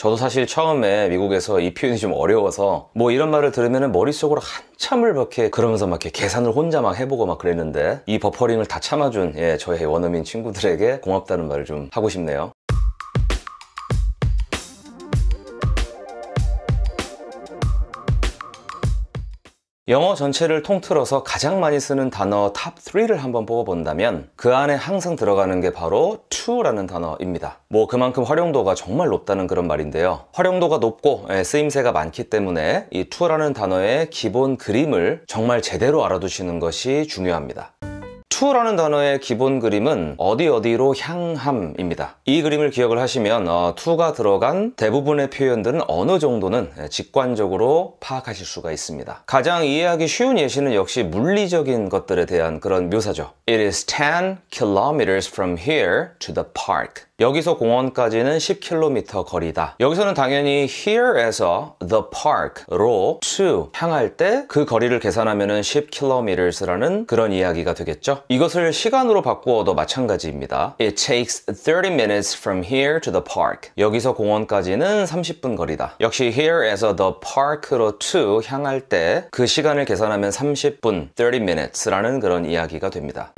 저도 사실 처음에 미국에서 이 표현이 좀 어려워서 뭐 이런 말을 들으면 머릿속으로 한참을 이렇게 그러면서 막 이렇게 계산을 혼자 막 해보고 막 그랬는데 이 버퍼링을 다 참아준 저의 원어민 친구들에게 고맙다는 말을 좀 하고 싶네요. 영어 전체를 통틀어서 가장 많이 쓰는 단어 탑 3를 한번 뽑아본다면 그 안에 항상 들어가는 게 바로 to라는 단어입니다. 뭐 그만큼 활용도가 정말 높다는 그런 말인데요. 활용도가 높고 쓰임새가 많기 때문에 이 to라는 단어의 기본 그림을 정말 제대로 알아두시는 것이 중요합니다. to라는 단어의 기본 그림은 어디로 향함입니다. 이 그림을 기억을 하시면 to가 들어간 대부분의 표현들은 어느 정도는 직관적으로 파악하실 수가 있습니다. 가장 이해하기 쉬운 예시는 역시 물리적인 것들에 대한 그런 묘사죠. It is 10 kilometers from here to the park. 여기서 공원까지는 10km 거리다. 여기서는 당연히 here에서 the park로 to 향할 때 그 거리를 계산하면 10km라는 그런 이야기가 되겠죠. 이것을 시간으로 바꾸어도 마찬가지입니다. It takes 30 minutes from here to the park. 여기서 공원까지는 30분 거리다. 역시 here에서 the park로 to 향할 때 그 시간을 계산하면 30분, 30 minutes라는 그런 이야기가 됩니다.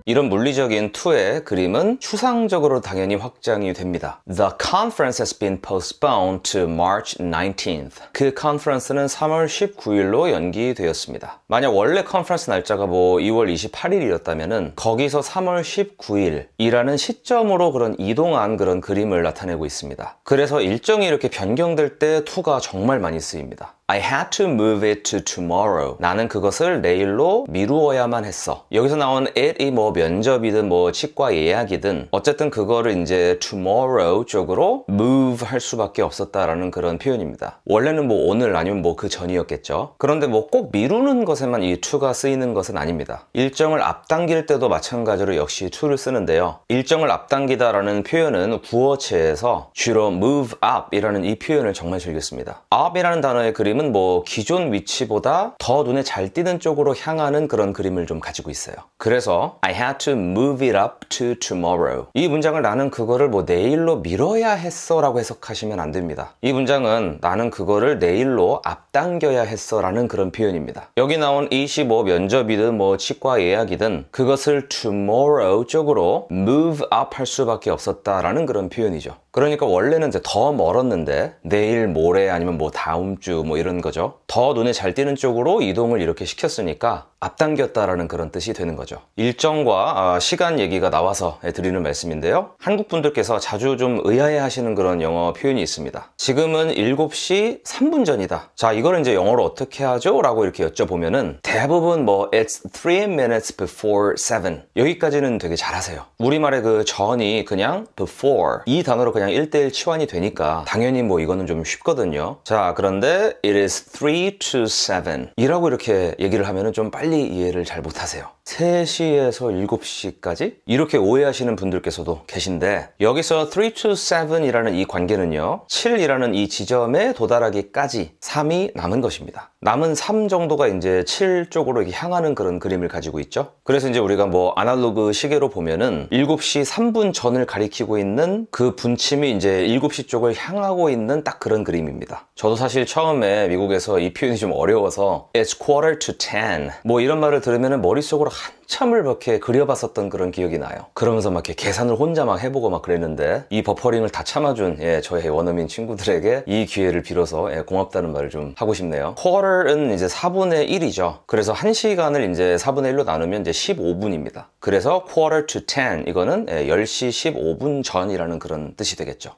이런 물리적인 to의 그림은 추상적으로 당연히 확장이 됩니다. The conference has been postponed to March 19th. 그 컨퍼런스는 3월 19일로 연기되었습니다. 만약 원래 컨퍼런스 날짜가 뭐 2월 28일이었다면은 거기서 3월 19일이라는 시점으로 그런 이동한 그런 그림을 나타내고 있습니다. 그래서 일정이 이렇게 변경될 때 to가 정말 많이 쓰입니다. I had to move it to tomorrow. 나는 그것을 내일로 미루어야만 했어. 여기서 나온 it이 뭐 면접이든 뭐 치과 예약이든 어쨌든 그거를 이제 tomorrow 쪽으로 move 할 수밖에 없었다라는 그런 표현입니다. 원래는 뭐 오늘 아니면 뭐 그 전이었겠죠. 그런데 뭐 꼭 미루는 것에만 이 to가 쓰이는 것은 아닙니다. 일정을 앞당길 때도 마찬가지로 역시 to를 쓰는데요. 일정을 앞당기다라는 표현은 구어체에서 주로 move up 이라는 이 표현을 정말 즐겼습니다. up이라는 단어의 그림 은 뭐 기존 위치보다 더 눈에 잘 띄는 쪽으로 향하는 그런 그림을 좀 가지고 있어요. 그래서 I had to move it up to tomorrow. 이 문장을 나는 그거를 뭐 내일로 미뤄야 했어 라고 해석하시면 안 됩니다. 이 문장은 나는 그거를 내일로 앞당겨야 했어 라는 그런 표현입니다. 여기 나온 25 면접이든 뭐 치과 예약이든 그것을 tomorrow 쪽으로 move up 할 수밖에 없었다라는 그런 표현이죠. 그러니까 원래는 이제 더 멀었는데 내일, 모레 아니면 뭐 다음 주 뭐 이런 거죠. 더 눈에 잘 띄는 쪽으로 이동을 이렇게 시켰으니까 앞당겼다라는 그런 뜻이 되는 거죠. 일정과 시간 얘기가 나와서 드리는 말씀인데요. 한국 분들께서 자주 좀 의아해 하시는 그런 영어 표현이 있습니다. 지금은 7시 3분 전이다. 자, 이걸 이제 영어로 어떻게 하죠? 라고 이렇게 여쭤보면은 대부분 뭐 It's 3 minutes before 7 여기까지는 되게 잘하세요. 우리말의 그 전이 그냥 before 이 단어로 그냥 1:1 치환이 되니까 당연히 뭐 이거는 좀 쉽거든요. 자, 그런데 It is 3 to 7 이라고 이렇게 얘기를 하면은 좀 빨리 이해를 잘 못하세요. 3시에서 7시까지? 이렇게 오해하시는 분들께서도 계신데 여기서 3 to 7이라는 이 관계는요 7이라는 이 지점에 도달하기까지 3이 남은 것입니다. 남은 3 정도가 이제 7 쪽으로 이렇게 향하는 그런 그림을 가지고 있죠. 그래서 이제 우리가 뭐 아날로그 시계로 보면은 7시 3분 전을 가리키고 있는 그 분침이 이제 7시 쪽을 향하고 있는 딱 그런 그림입니다. 저도 사실 처음에 미국에서 이 표현이 좀 어려워서 It's quarter to 10 뭐 이런 말을 들으면 머릿속으로 한참을 이렇게 그려봤었던 그런 기억이 나요. 그러면서 막 이렇게 계산을 혼자 막 해보고 막 그랬는데 이 버퍼링을 다 참아준 저의 원어민 친구들에게 이 기회를 빌어서 고맙다는 말을 좀 하고 싶네요. quarter은 이제 4분의 1이죠. 그래서 1시간을 이제 4분의 1로 나누면 이제 15분입니다. 그래서 quarter to 10 이거는 10시 15분 전이라는 그런 뜻이 되겠죠.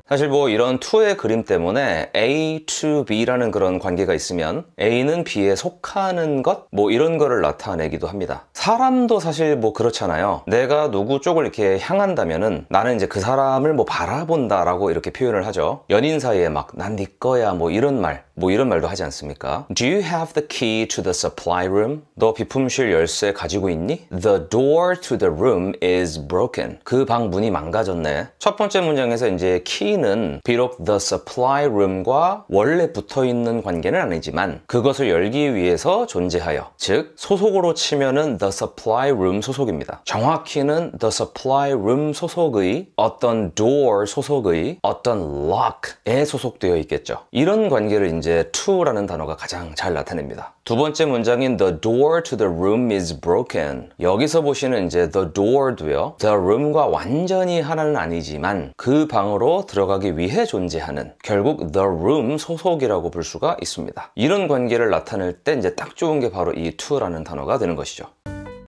사실 뭐 이런 to의 그림 때문에 A to B라는 그런 관계가 있으면 A는 B에 속하는 것? 뭐 이런 거를 나타내기도 합니다. 사람도 사실 뭐 그렇잖아요. 내가 누구 쪽을 이렇게 향한다면은 나는 이제 그 사람을 뭐 바라본다 라고 이렇게 표현을 하죠. 연인 사이에 막 난 네 거야 뭐 이런 말 뭐 이런 말도 하지 않습니까? Do you have the key to the supply room? 너 비품실 열쇠 가지고 있니? The door to the room is broken. 그 방 문이 망가졌네. 첫 번째 문장에서 이제 key는 비록 the supply room과 원래 붙어있는 관계는 아니지만 그것을 열기 위해서 존재하여, 즉 소속으로 치면은 the supply room 소속입니다. 정확히는 the supply room 소속의 어떤 door 소속의 어떤 lock에 소속되어 있겠죠. 이런 관계를 이제 to라는 단어가 가장 잘 나타냅니다. 두 번째 문장인 the door to the room is broken. 여기서 보시는 이제 the door도요, the room과 완전히 하나는 아니지만 그 방으로 들어가기 위해 존재하는, 결국 the room 소속이라고 볼 수가 있습니다. 이런 관계를 나타낼 때 이제 딱 좋은 게 바로 이 to라는 단어가 되는 것이죠.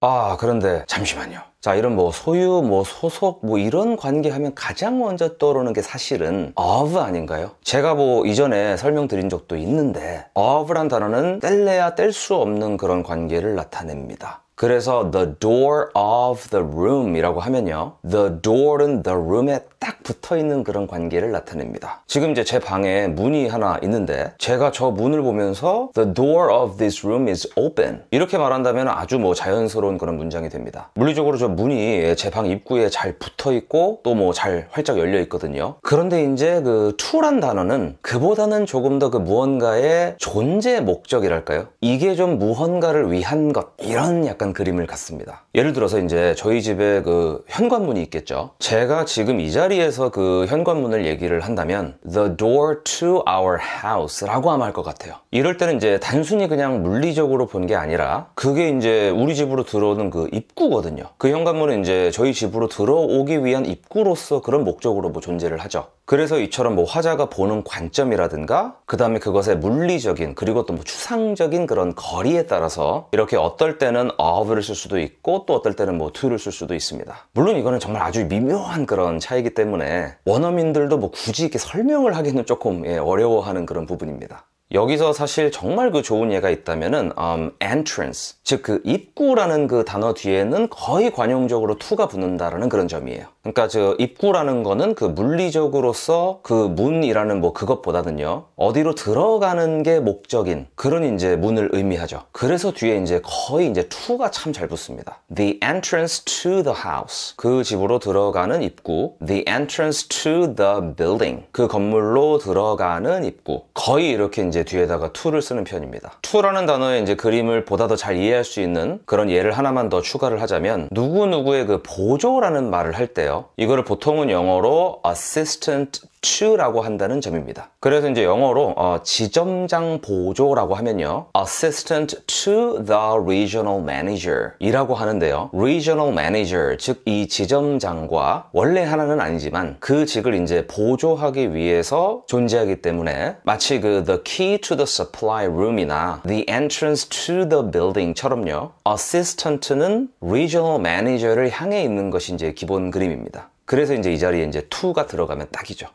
아, 그런데 잠시만요. 자, 이런 뭐 소유, 뭐 소속, 뭐 이런 관계 하면 가장 먼저 떠오르는 게 사실은 of 아닌가요? 제가 뭐 이전에 설명드린 적도 있는데 of란 단어는 뗄래야 뗄 수 없는 그런 관계를 나타냅니다. 그래서 the door of the room 이라고 하면요, the door은 the room에 딱 붙어있는 그런 관계를 나타냅니다. 지금 이제 제 방에 문이 하나 있는데 제가 저 문을 보면서 the door of this room is open 이렇게 말한다면 아주 뭐 자연스러운 그런 문장이 됩니다. 물리적으로 저 문이 제 방 입구에 잘 붙어있고 또 뭐 잘 활짝 열려 있거든요. 그런데 이제 그 to란 단어는 그보다는 조금 더 그 무언가의 존재 목적이랄까요? 이게 좀 무언가를 위한 것, 이런 약간 그림을 갖습니다. 예를 들어서 이제 저희 집에 그 현관문이 있겠죠. 제가 지금 이 자리에서 그 현관문을 얘기를 한다면 the door to our house 라고 아마 할 것 같아요. 이럴 때는 이제 단순히 그냥 물리적으로 본 게 아니라 그게 이제 우리 집으로 들어오는 그 입구거든요. 그 현관문은 이제 저희 집으로 들어오기 위한 입구로서 그런 목적으로 뭐 존재를 하죠. 그래서 이처럼 뭐 화자가 보는 관점이라든가 그 다음에 그것의 물리적인 그리고 또 뭐 추상적인 그런 거리에 따라서 이렇게 어떨 때는 of를 쓸 수도 있고 또 어떨 때는 뭐 to를 쓸 수도 있습니다. 물론 이거는 정말 아주 미묘한 그런 차이기 때문에 원어민들도 뭐 굳이 이렇게 설명을 하기는 조금 어려워하는 그런 부분입니다. 여기서 사실 정말 그 좋은 예가 있다면은 entrance, 즉 그 입구라는 그 단어 뒤에는 거의 관용적으로 to가 붙는다라는 그런 점이에요. 그러니까 저 입구라는 거는 그 물리적으로서 그 문이라는 뭐 그것보다는요, 어디로 들어가는 게 목적인 그런 이제 문을 의미하죠. 그래서 뒤에 이제 거의 이제 to가 참 잘 붙습니다. The entrance to the house, 그 집으로 들어가는 입구. The entrance to the building, 그 건물로 들어가는 입구. 거의 이렇게 이제 뒤에다가 to를 쓰는 편입니다. to라는 단어의 이제 그림을 보다 더 잘 이해할 수 있는 그런 예를 하나만 더 추가를 하자면 누구누구의 그 보조라는 말을 할 때요, 이거를 보통은 영어로 assistant to라고 한다는 점입니다. 그래서 이제 영어로 지점장 보조라고 하면요, assistant to the regional manager 이라고 하는데요, regional manager, 즉 이 지점장과 원래 하나는 아니지만 그 직을 이제 보조하기 위해서 존재하기 때문에 마치 그 the key to the supply room이나 the entrance to the building처럼요, assistant는 regional manager를 향해 있는 것이 이제 기본 그림입니다. 그래서 이제 이 자리에 이제 to가 들어가면 딱이죠.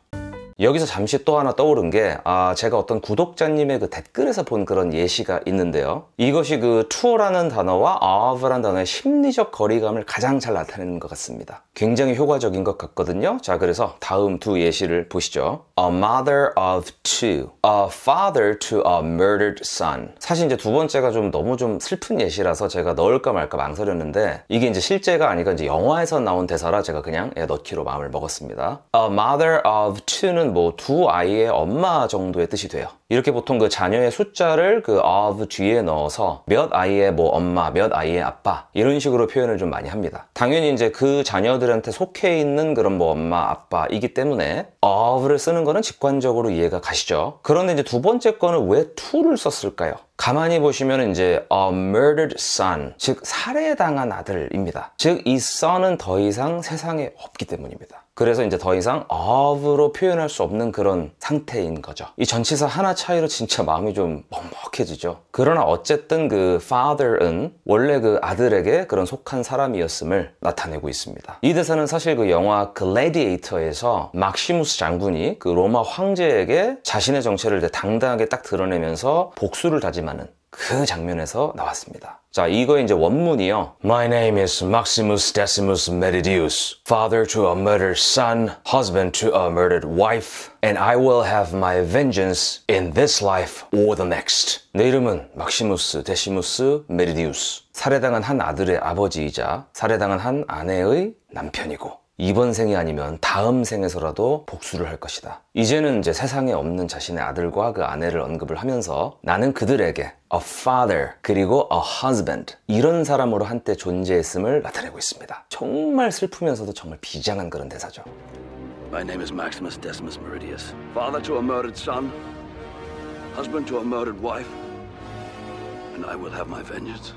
여기서 잠시 또 하나 떠오른 게 제가 어떤 구독자님의 그 댓글에서 본 그런 예시가 있는데요, 이것이 그 to라는 단어와 of라는 단어의 심리적 거리감을 가장 잘 나타내는 것 같습니다. 굉장히 효과적인 것 같거든요. 자, 그래서 다음 두 예시를 보시죠. A mother of two, a father to a murdered son. 사실 이제 두 번째가 좀 너무 좀 슬픈 예시라서 제가 넣을까 말까 망설였는데 이게 이제 실제가 아니라 이제 영화에서 나온 대사라 제가 그냥 넣기로 마음을 먹었습니다. A mother of two는 뭐 두 아이의 엄마 정도의 뜻이 돼요. 이렇게 보통 그 자녀의 숫자를 그 of 뒤에 넣어서 몇 아이의 뭐 엄마, 몇 아이의 아빠 이런 식으로 표현을 좀 많이 합니다. 당연히 이제 그 자녀들한테 속해 있는 그런 뭐 엄마, 아빠이기 때문에 of를 쓰는 거는 직관적으로 이해가 가시죠. 그런데 이제 두 번째 거는 왜 to를 썼을까요? 가만히 보시면 이제 a murdered son, 즉 살해당한 아들입니다. 즉 이 son은 더 이상 세상에 없기 때문입니다. 그래서 이제 더 이상 of로 표현할 수 없는 그런 상태인 거죠. 이 전치사 하나 차이로 진짜 마음이 좀 먹먹해지죠. 그러나 어쨌든 그 father은 원래 그 아들에게 그런 속한 사람이었음을 나타내고 있습니다. 이 대사는 사실 그 영화 글래디에이터에서 막시무스 장군이 그 로마 황제에게 자신의 정체를 당당하게 딱 드러내면서 복수를 다짐하는 그 장면에서 나왔습니다. 자, 이거의 이제 원문이요. My name is Maximus Decimus Meridius, father to a murdered son, husband to a murdered wife, and I will have my vengeance in this life or the next. 내 이름은 막시무스 데시무스 메리디우스. 살해당한 한 아들의 아버지이자 살해당한 한 아내의 남편이고 이번 생이 아니면 다음 생에서라도 복수를 할 것이다. 이제는 이제 세상에 없는 자신의 아들과 그 아내를 언급을 하면서 나는 그들에게 a father 그리고 a husband 이런 사람으로 한때 존재했음을 나타내고 있습니다. 정말 슬프면서도 정말 비장한 그런 대사죠. My name is Maximus Decimus Meridius, father to a murdered son, husband to a murdered wife, and I will have my vengeance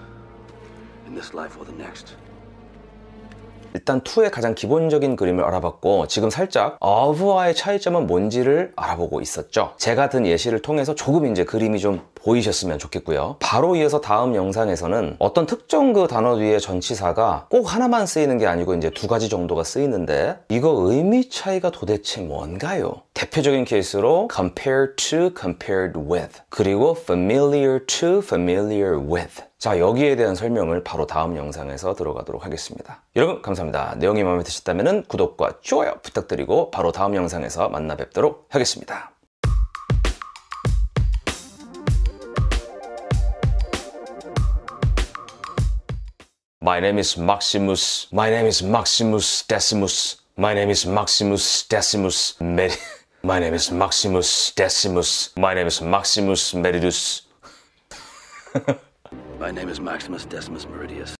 in this life or the next. 일단 2의 가장 기본적인 그림을 알아봤고 지금 살짝 of와의 차이점은 뭔지를 알아보고 있었죠. 제가 든 예시를 통해서 조금 이제 그림이 좀 보이셨으면 좋겠고요. 바로 이어서 다음 영상에서는 어떤 특정 그 단어 뒤에 전치사가 꼭 하나만 쓰이는 게 아니고 이제 2가지 정도가 쓰이는데 이거 의미 차이가 도대체 뭔가요? 대표적인 케이스로 compare to, compared with 그리고 familiar to, familiar with 자, 여기에 대한 설명을 바로 다음 영상에서 들어가도록 하겠습니다. 여러분 감사합니다. 내용이 마음에 드셨다면 구독과 좋아요 부탁드리고 바로 다음 영상에서 만나 뵙도록 하겠습니다. My name is Maximus. My name is Maximus Decimus. My name is Maximus Decimus My name is Maximus Decimus. My name is Maximus Meridius. My name is Maximus Decimus Meridius.